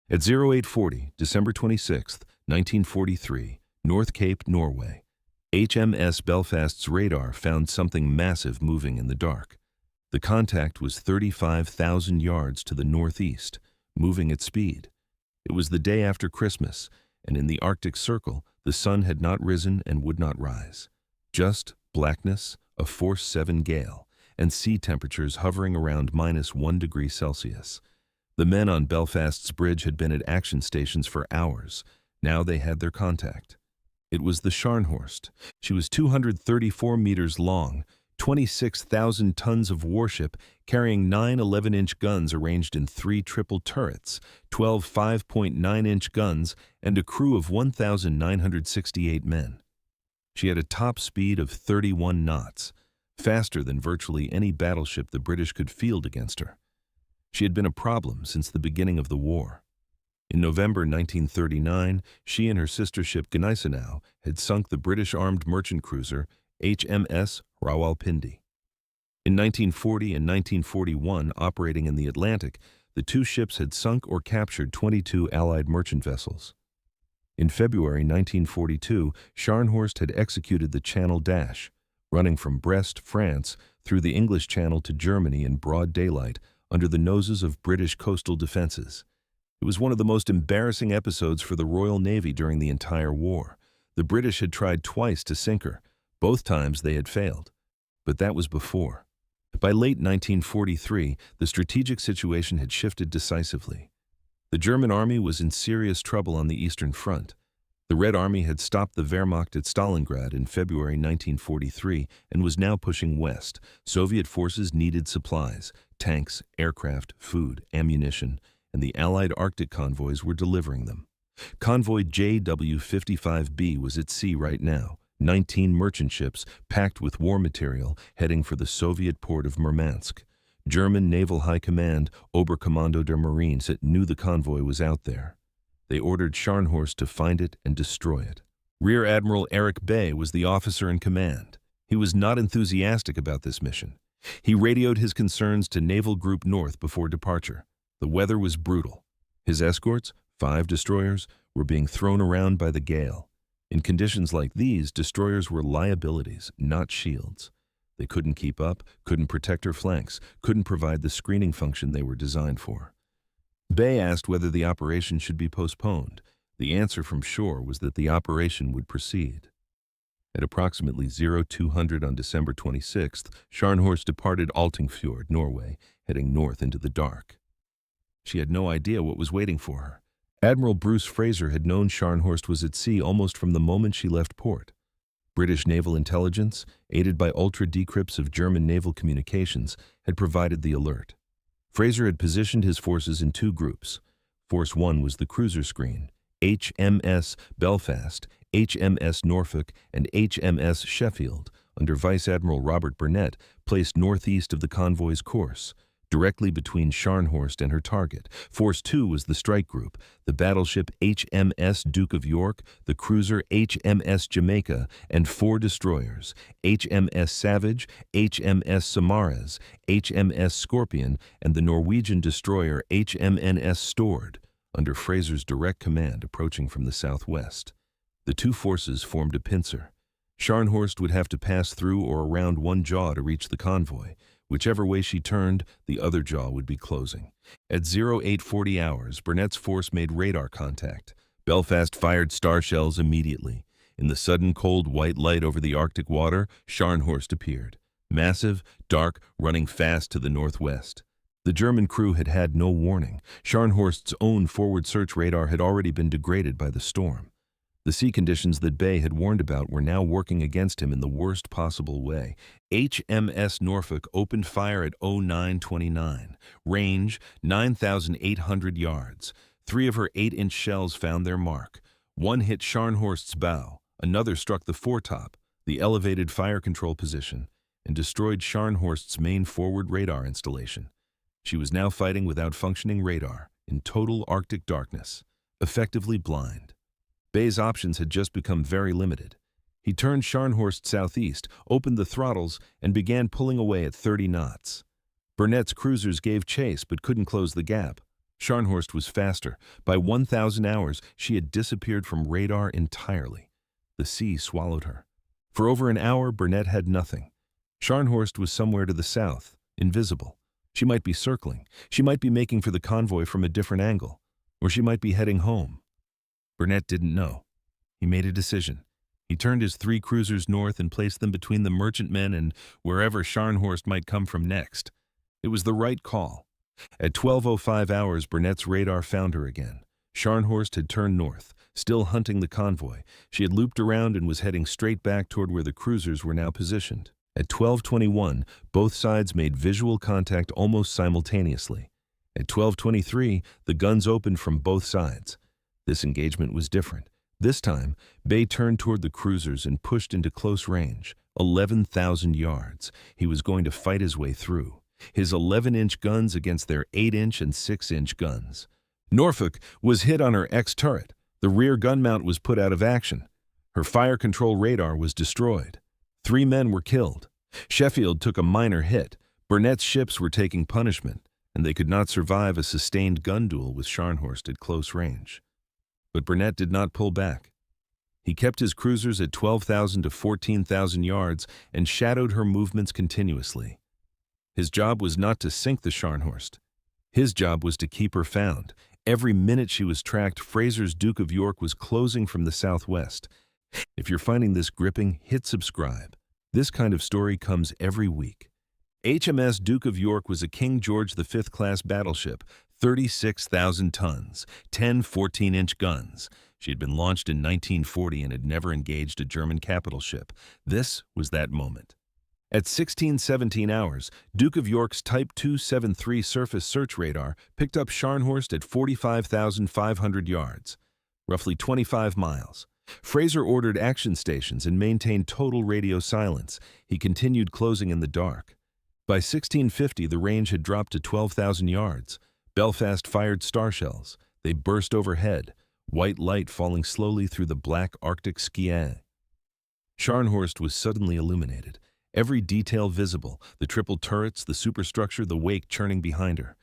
At 0840, December 26, 1943, North Cape, Norway, HMS Belfast's radar found something massive moving in the dark. The contact was 35,000 yards to the northeast, moving at speed. It was the day after Christmas, and in the Arctic Circle, the sun had not risen and would not rise. Just blackness, a force 7 gale, and sea temperatures hovering around -1 degree Celsius. The men on Belfast's bridge had been at action stations for hours. Now they had their contact. It was the Scharnhorst. She was 234 meters long, 26,000 tons of warship, carrying 9 11-inch guns arranged in 3 triple turrets, 12 5.9-inch guns, and a crew of 1,968 men. She had a top speed of 31 knots, faster than virtually any battleship the British could field against her. She had been a problem since the beginning of the war. In November 1939, she and her sister ship Gneisenau had sunk the British armed merchant cruiser HMS Rawalpindi. In 1940 and 1941, operating in the Atlantic, the two ships had sunk or captured 22 Allied merchant vessels. In February 1942, Scharnhorst had executed the Channel Dash, running from Brest, France, through the English Channel to Germany in broad daylight, under the noses of British coastal defenses. It was one of the most embarrassing episodes for the Royal Navy during the entire war. The British had tried twice to sink her. Both times they had failed. But that was before. By late 1943, the strategic situation had shifted decisively. The German army was in serious trouble on the Eastern Front. The Red Army had stopped the Wehrmacht at Stalingrad in February 1943 and was now pushing west. Soviet forces needed supplies, tanks, aircraft, food, ammunition, and the Allied Arctic convoys were delivering them. Convoy JW-55B was at sea right now, 19 merchant ships packed with war material heading for the Soviet port of Murmansk. German Naval High Command, Oberkommando der Marines, knew the convoy was out there. They ordered Scharnhorst to find it and destroy it. Rear Admiral Erich Bay was the officer in command. He was not enthusiastic about this mission. He radioed his concerns to Naval Group North before departure. The weather was brutal. His escorts, 5 destroyers, were being thrown around by the gale. In conditions like these, destroyers were liabilities, not shields. They couldn't keep up, couldn't protect her flanks, couldn't provide the screening function they were designed for. Bay asked whether the operation should be postponed. The answer from shore was that the operation would proceed. At approximately 0200 on December 26th, Scharnhorst departed Altingfjord, Norway, heading north into the dark. She had no idea what was waiting for her. Admiral Bruce Fraser had known Scharnhorst was at sea almost from the moment she left port. British naval intelligence, aided by ultra-decrypts of German naval communications, had provided the alert. Fraser had positioned his forces in 2 groups. Force 1 was the cruiser screen, HMS Belfast, HMS Norfolk, and HMS Sheffield, under Vice Admiral Robert Burnett, placed northeast of the convoy's course, directly between Scharnhorst and her target. Force 2 was the strike group, the battleship HMS Duke of York, the cruiser HMS Jamaica, and 4 destroyers, HMS Savage, HMS Samaras, HMS Scorpion, and the Norwegian destroyer HMNS Stord, under Fraser's direct command approaching from the southwest. The 2 forces formed a pincer. Scharnhorst would have to pass through or around one jaw to reach the convoy. Whichever way she turned, the other jaw would be closing. At 0840 hours, Burnett's force made radar contact. Belfast fired star shells immediately. In the sudden cold white light over the Arctic water, Scharnhorst appeared. Massive, dark, running fast to the northwest. The German crew had had no warning. Scharnhorst's own forward search radar had already been degraded by the storm. The sea conditions that Bay had warned about were now working against him in the worst possible way. HMS Norfolk opened fire at 0929. Range, 9,800 yards. 3 of her 8-inch shells found their mark. One hit Scharnhorst's bow. Another struck the foretop, the elevated fire control position, and destroyed Scharnhorst's main forward radar installation. She was now fighting without functioning radar, in total Arctic darkness, effectively blind. Bay's options had just become very limited. He turned Scharnhorst southeast, opened the throttles, and began pulling away at 30 knots. Burnett's cruisers gave chase but couldn't close the gap. Scharnhorst was faster. By 1,000 hours, she had disappeared from radar entirely. The sea swallowed her. For over an hour, Burnett had nothing. Scharnhorst was somewhere to the south, invisible. She might be circling. She might be making for the convoy from a different angle. Or she might be heading home. Burnett didn't know. He made a decision. He turned his 3 cruisers north and placed them between the merchantmen and wherever Scharnhorst might come from next. It was the right call. At 12:05 hours, Burnett's radar found her again. Scharnhorst had turned north, still hunting the convoy. She had looped around and was heading straight back toward where the cruisers were now positioned. At 12:21, both sides made visual contact almost simultaneously. At 12:23, the guns opened from both sides. This engagement was different. This time, Bay turned toward the cruisers and pushed into close range, 11,000 yards. He was going to fight his way through. His 11-inch guns against their 8-inch and 6-inch guns. Norfolk was hit on her X-turret. The rear gun mount was put out of action. Her fire control radar was destroyed. 3 men were killed. Sheffield took a minor hit. Burnett's ships were taking punishment, and they could not survive a sustained gun duel with Scharnhorst at close range. But Burnett did not pull back. He kept his cruisers at 12,000 to 14,000 yards and shadowed her movements continuously. His job was not to sink the Scharnhorst. His job was to keep her found. Every minute she was tracked, Fraser's Duke of York was closing from the southwest. If you're finding this gripping, hit subscribe. This kind of story comes every week. HMS Duke of York was a King George V class battleship, 36,000 tons, 10 14-inch guns. She had been launched in 1940 and had never engaged a German capital ship. This was that moment. At 16:17 hours, Duke of York's Type 273 surface search radar picked up Scharnhorst at 45,500 yards, roughly 25 miles. Fraser ordered action stations and maintained total radio silence. He continued closing in the dark. By 1650, the range had dropped to 12,000 yards. Belfast fired star shells. They burst overhead, white light falling slowly through the black Arctic sky. Scharnhorst was suddenly illuminated. Every detail visible, the triple turrets, the superstructure, the wake churning behind her.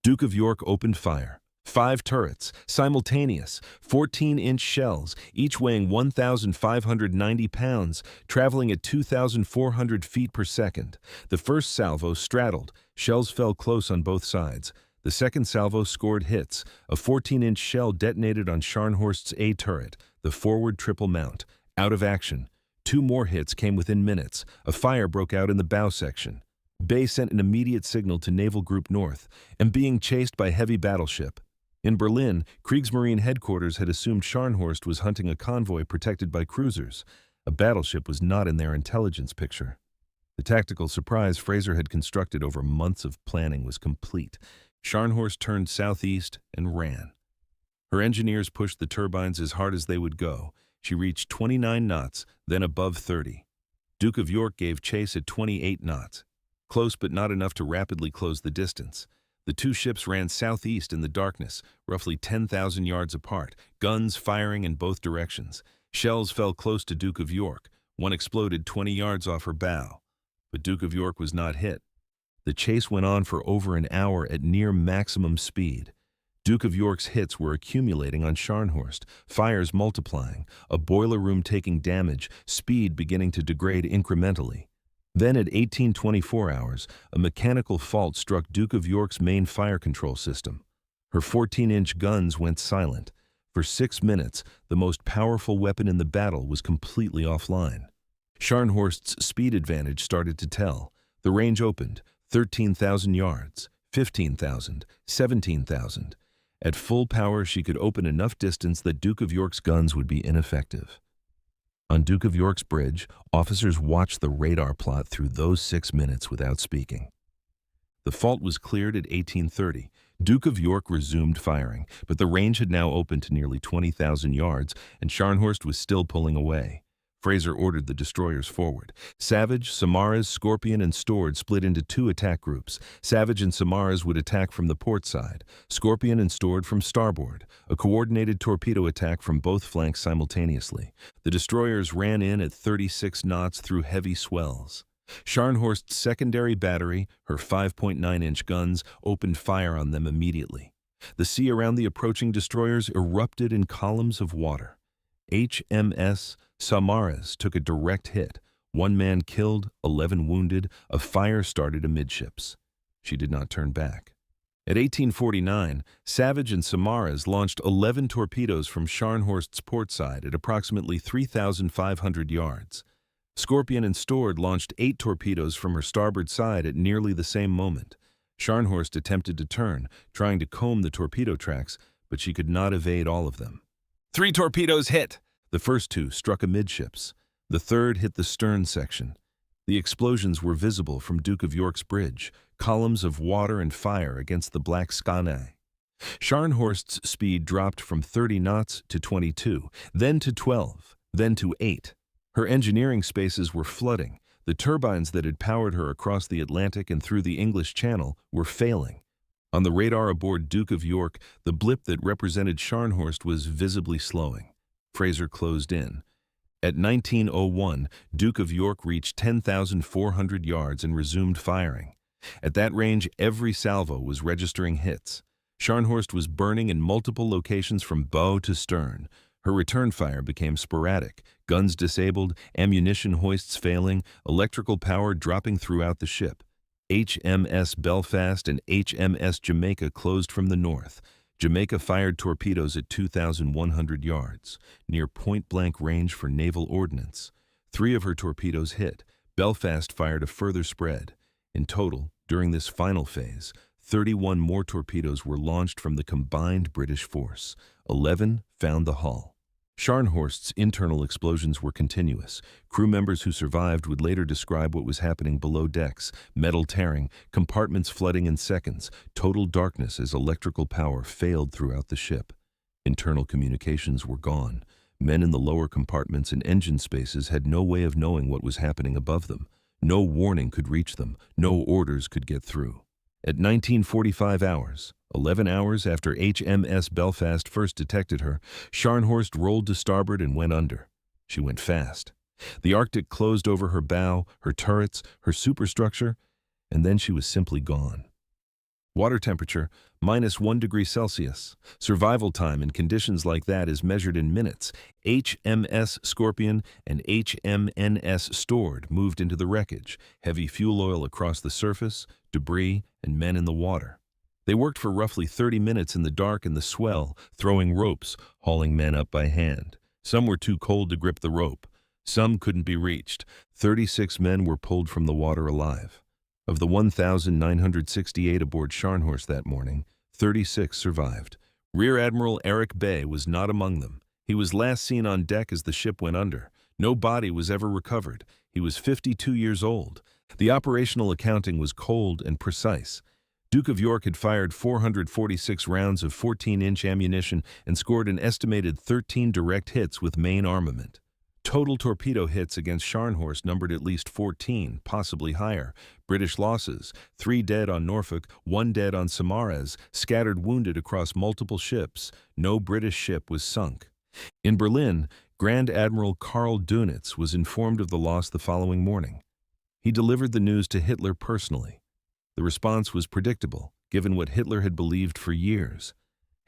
Duke of York opened fire. 5 turrets, simultaneous, 14-inch shells, each weighing 1,590 pounds, traveling at 2,400 feet per second. The first salvo straddled. Shells fell close on both sides. The second salvo scored hits. A 14-inch shell detonated on Scharnhorst's A turret, the forward triple mount. Out of action. 2 more hits came within minutes. A fire broke out in the bow section. Bay sent an immediate signal to Naval Group North, and being chased by heavy battleship. In Berlin, Kriegsmarine headquarters had assumed Scharnhorst was hunting a convoy protected by cruisers. A battleship was not in their intelligence picture. The tactical surprise Fraser had constructed over months of planning was complete. Scharnhorst turned southeast and ran. Her engineers pushed the turbines as hard as they would go. She reached 29 knots, then above 30. Duke of York gave chase at 28 knots. Close but not enough to rapidly close the distance. The 2 ships ran southeast in the darkness, roughly 10,000 yards apart, guns firing in both directions. Shells fell close to Duke of York. One exploded 20 yards off her bow. But Duke of York was not hit. The chase went on for over an hour at near maximum speed. Duke of York's hits were accumulating on Scharnhorst, fires multiplying, a boiler room taking damage, speed beginning to degrade incrementally. Then at 18:24 hours, a mechanical fault struck Duke of York's main fire control system. Her 14-inch guns went silent. For 6 minutes, the most powerful weapon in the battle was completely offline. Scharnhorst's speed advantage started to tell. The range opened, 13,000 yards, 15,000, 17,000. At full power, she could open enough distance that Duke of York's guns would be ineffective. On Duke of York's bridge, officers watched the radar plot through those 6 minutes without speaking. The fault was cleared at 18:30. Duke of York resumed firing, but the range had now opened to nearly 20,000 yards, and Scharnhorst was still pulling away. Fraser ordered the destroyers forward. Savage, Samaras, Scorpion, and Stord split into 2 attack groups. Savage and Samaras would attack from the port side, Scorpion and Stord from starboard, a coordinated torpedo attack from both flanks simultaneously. The destroyers ran in at 36 knots through heavy swells. Scharnhorst's secondary battery, her 5.9-inch guns, opened fire on them immediately. The sea around the approaching destroyers erupted in columns of water. HMS Samaras took a direct hit. 1 man killed, 11 wounded, a fire started amidships. She did not turn back. At 1849, Savage and Samaras launched 11 torpedoes from Scharnhorst's port side at approximately 3,500 yards. Scorpion and Stord launched 8 torpedoes from her starboard side at nearly the same moment. Scharnhorst attempted to turn, trying to comb the torpedo tracks, but she could not evade all of them. 3 torpedoes hit! The first 2 struck amidships. The third hit the stern section. The explosions were visible from Duke of York's bridge, columns of water and fire against the black sky. Scharnhorst's speed dropped from 30 knots to 22, then to 12, then to 8. Her engineering spaces were flooding. The turbines that had powered her across the Atlantic and through the English Channel were failing. On the radar aboard Duke of York, the blip that represented Scharnhorst was visibly slowing. Fraser closed in. At 19:01, Duke of York reached 10,400 yards and resumed firing. At that range, every salvo was registering hits. Scharnhorst was burning in multiple locations from bow to stern. Her return fire became sporadic, guns disabled, ammunition hoists failing, electrical power dropping throughout the ship. HMS Belfast and HMS Jamaica closed from the north. Jamaica fired torpedoes at 2,100 yards, near point-blank range for naval ordnance. 3 of her torpedoes hit. Belfast fired a further spread. In total, during this final phase, 31 more torpedoes were launched from the combined British force. 11 found the hull. Scharnhorst's internal explosions were continuous. Crew members who survived would later describe what was happening below decks: metal tearing, compartments flooding in seconds, total darkness as electrical power failed throughout the ship. Internal communications were gone. Men in the lower compartments and engine spaces had no way of knowing what was happening above them. No warning could reach them. No orders could get through. At 19:45 hours, 11 hours after HMS Belfast first detected her, Scharnhorst rolled to starboard and went under. She went fast. The Arctic closed over her bow, her turrets, her superstructure, and then she was simply gone. Water temperature, -1 degree Celsius. Survival time in conditions like that is measured in minutes. HMS Scorpion and HMNS Stord moved into the wreckage, heavy fuel oil across the surface, debris, and men in the water. They worked for roughly 30 minutes in the dark and the swell, throwing ropes, hauling men up by hand. Some were too cold to grip the rope. Some couldn't be reached. 36 men were pulled from the water alive. Of the 1,968 aboard Scharnhorst that morning, 36 survived. Rear Admiral Eric Bay was not among them. He was last seen on deck as the ship went under. No body was ever recovered. He was 52 years old. The operational accounting was cold and precise. Duke of York had fired 446 rounds of 14-inch ammunition and scored an estimated 13 direct hits with main armament. Total torpedo hits against Scharnhorst numbered at least 14, possibly higher. British losses: 3 dead on Norfolk, 1 dead on Samaras, scattered wounded across multiple ships. No British ship was sunk. In Berlin, Grand Admiral Karl Dönitz was informed of the loss the following morning. He delivered the news to Hitler personally. The response was predictable, given what Hitler had believed for years.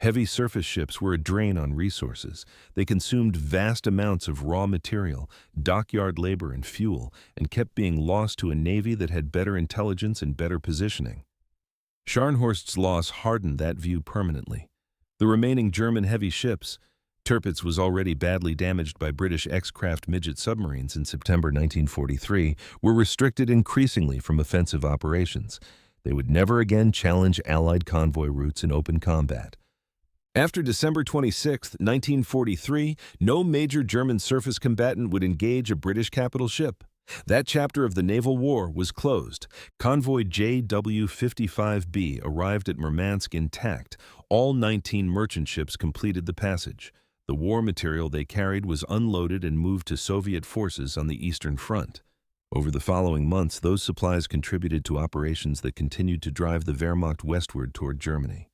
Heavy surface ships were a drain on resources. They consumed vast amounts of raw material, dockyard labor, and fuel, and kept being lost to a navy that had better intelligence and better positioning. Scharnhorst's loss hardened that view permanently. The remaining German heavy ships, Tirpitz was already badly damaged by British X-craft midget submarines in September 1943, were restricted increasingly from offensive operations. They would never again challenge Allied convoy routes in open combat. After December 26, 1943, no major German surface combatant would engage a British capital ship. That chapter of the naval war was closed. Convoy JW-55B arrived at Murmansk intact. All 19 merchant ships completed the passage. The war material they carried was unloaded and moved to Soviet forces on the Eastern Front. Over the following months, those supplies contributed to operations that continued to drive the Wehrmacht westward toward Germany.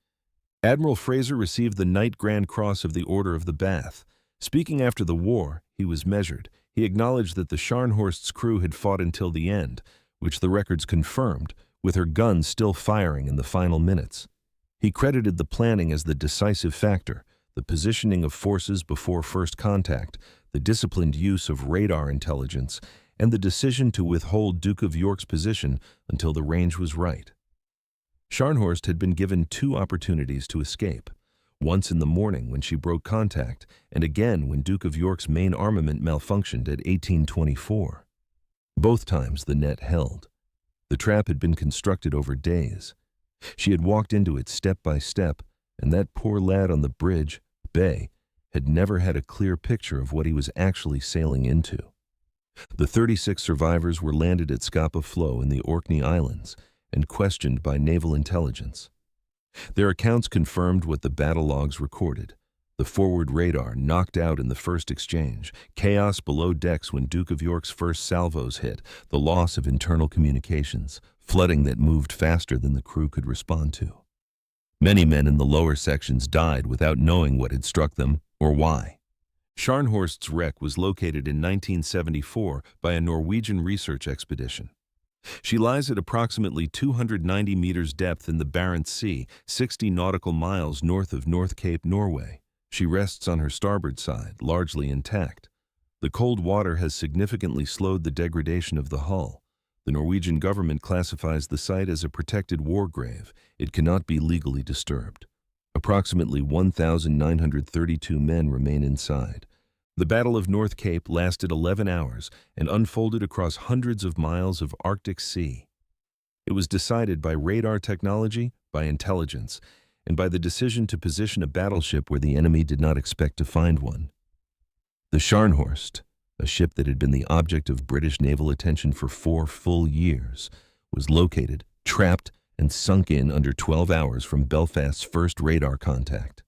Admiral Fraser received the Knight Grand Cross of the Order of the Bath. Speaking after the war, he was measured. He acknowledged that the Scharnhorst's crew had fought until the end, which the records confirmed, with her guns still firing in the final minutes. He credited the planning as the decisive factor, the positioning of forces before first contact, the disciplined use of radar intelligence, and the decision to withhold Duke of York's position until the range was right. Scharnhorst had been given 2 opportunities to escape, once in the morning when she broke contact, and again when Duke of York's main armament malfunctioned at 1824. Both times the net held. The trap had been constructed over days. She had walked into it step by step, and that poor lad on the bridge, Bay, had never had a clear picture of what he was actually sailing into. The 36 survivors were landed at Scapa Flow in the Orkney Islands and questioned by naval intelligence. Their accounts confirmed what the battle logs recorded. The forward radar knocked out in the first exchange, chaos below decks when Duke of York's first salvos hit, the loss of internal communications, flooding that moved faster than the crew could respond to. Many men in the lower sections died without knowing what had struck them or why. Scharnhorst's wreck was located in 1974 by a Norwegian research expedition. She lies at approximately 290 meters depth in the Barents Sea, 60 nautical miles north of North Cape, Norway. She rests on her starboard side, largely intact. The cold water has significantly slowed the degradation of the hull. The Norwegian government classifies the site as a protected war grave. It cannot be legally disturbed. Approximately 1,932 men remain inside. The Battle of North Cape lasted 11 hours and unfolded across hundreds of miles of Arctic Sea. It was decided by radar technology, by intelligence, and by the decision to position a battleship where the enemy did not expect to find one. The Scharnhorst, a ship that had been the object of British naval attention for 4 full years, was located, trapped, and sunk in under 12 hours from Belfast's first radar contact.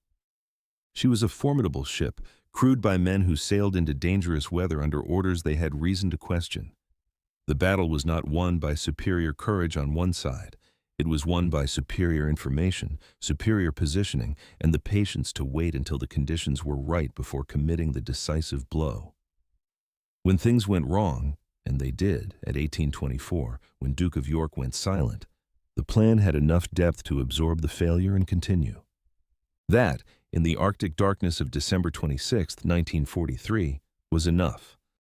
She was a formidable ship, crewed by men who sailed into dangerous weather under orders they had reason to question. The battle was not won by superior courage on one side. It was won by superior information, superior positioning, and the patience to wait until the conditions were right before committing the decisive blow. When things went wrong, and they did at 1824, when Duke of York went silent, the plan had enough depth to absorb the failure and continue. That, in the Arctic darkness of December 26, 1943, was enough.